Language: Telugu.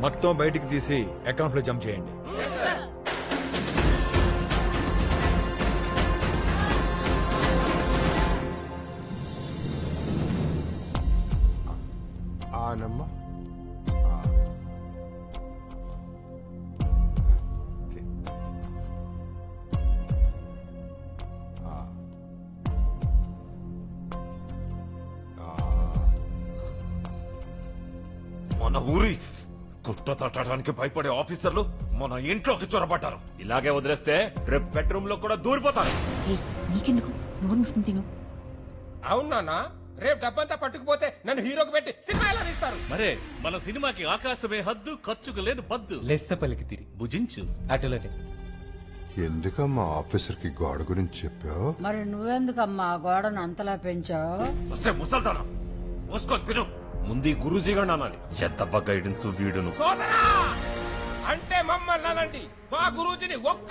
మొత్తం బయటికి తీసి అకౌంట్ లో జంప్ చేయండి. ఆనమ్మా. మన ఊరి కుట్ర తట్టడానికి భయపడే ఆఫీసర్లు మన ఇంట్లోకి చొరబడ్డారు. ఇలాగే వదిలేస్తే రేపు బెడ్రూమ్ లో కూడా దూరిపోతారు. నీకెందుకు నోరు మూసుకుని తిను. అవునా రేపు డబ్బంతా పట్టుకుపోతే నన్ను హీరోకి పెట్టి సినిమా ఎలా తీస్తారు? మరే మన సినిమాకి ఆకాశమే హద్దు, ఖర్చుకు లేదు పద్దు. లెస్స పలికి తిరి భుజించు. అటులోనే ఎందుకమ్మా ఆఫీసర్ కి గోడ గురించి చెప్పావు? మరి నువ్వెందుకమ్మా గోడను అంతలా పెంచావు? ముసల్దానా మూసుకొని తిను. ముందు గురూజీ గారు అనాలి. ఎంత గైడెన్స్ వీడును. సోదరా అంటే మమ్మల్ని అనండి. మా గురూజీని ఒక్క